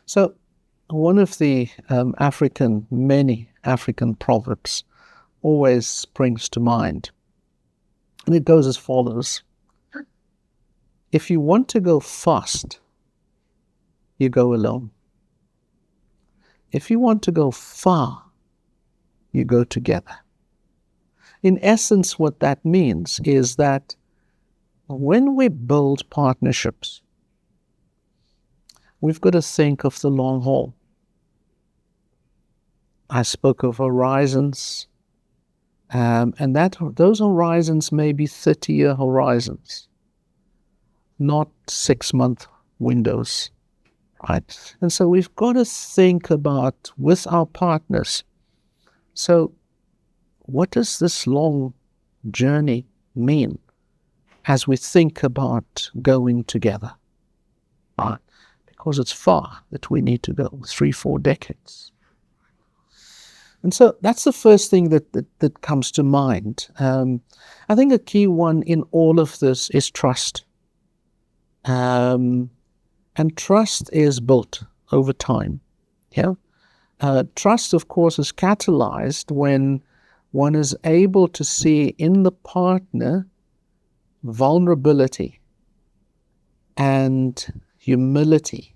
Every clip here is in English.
So one of the many African proverbs always springs to mind. And it goes as follows. If you want to go fast, you go alone. If you want to go far, you go together. In essence, what that means is that when we build partnerships, we've got to think of the long haul. I spoke of horizons, and those horizons may be 30-year horizons, not 6-month windows, right? And so we've got to think about, with our partners, so what does this long journey mean as we think about going together? Right? Because it's far that we need to go, 3-4 decades. And so that's the first thing that comes to mind. I think a key one in all of this is trust. And trust is built over time. Yeah? Trust, of course, is catalyzed when one is able to see in the partner vulnerability and humility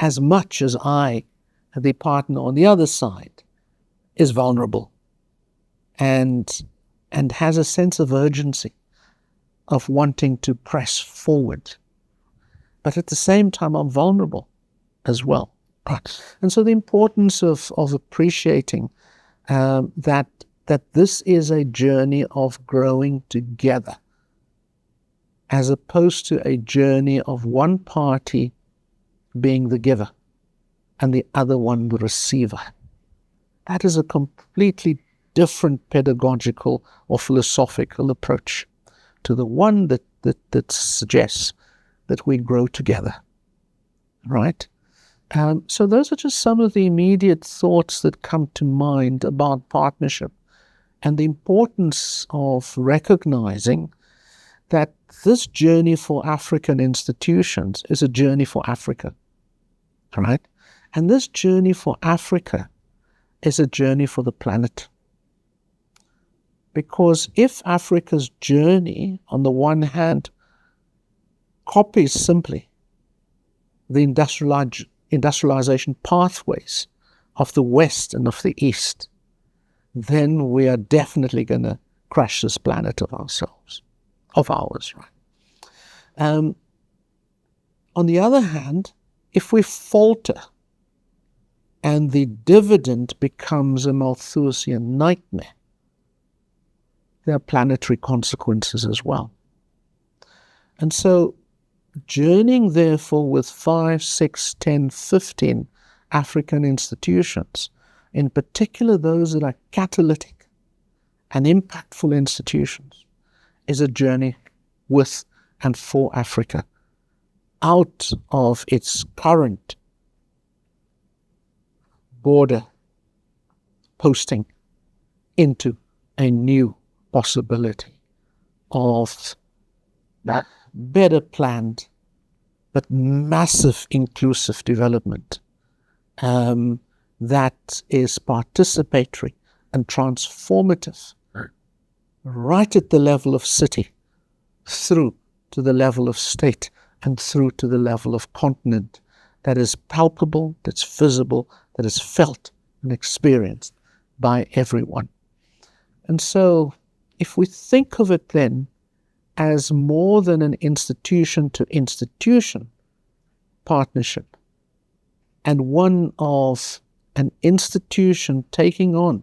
as much as the partner on the other side, is vulnerable and has a sense of urgency of wanting to press forward. But at the same time, I'm vulnerable as well. And so the importance of appreciating that this is a journey of growing together, as opposed to a journey of one party being the giver and the other one the receiver. That is a completely different pedagogical or philosophical approach to the one that suggests that we grow together, right? So those are just some of the immediate thoughts that come to mind about partnership and the importance of recognizing that this journey for African institutions is a journey for Africa, right? And this journey for Africa is a journey for the planet. Because if Africa's journey, on the one hand, copies simply the industrialization pathways of the West and of the East, then we are definitely going to crash this planet of ours, right? On the other hand, if we falter and the dividend becomes a Malthusian nightmare, there are planetary consequences as well. And so, journeying therefore with 5, 6, 10, 15 African institutions, in particular those that are catalytic and impactful institutions, is a journey with and for Africa, out of its current border posting into a new possibility of that better planned but massive inclusive development that is participatory and transformative, right at the level of city, through to the level of state, and through to the level of continent, that is palpable, that's visible, that is felt and experienced by everyone. And so, if we think of it then as more than an institution-to-institution partnership, and one of an institution taking on,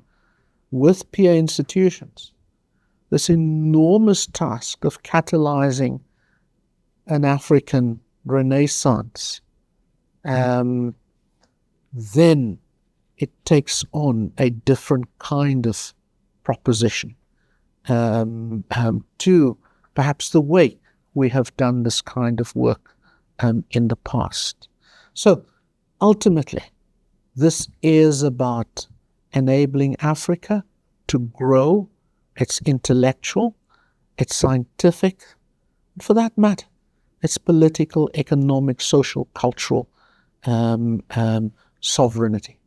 with peer institutions, this enormous task of catalyzing an African renaissance, then it takes on a different kind of proposition to perhaps the way we have done this kind of work in the past. So ultimately, this is about enabling Africa to grow its intellectual, its scientific, and for that matter, its political, economic, social, cultural sovereignty.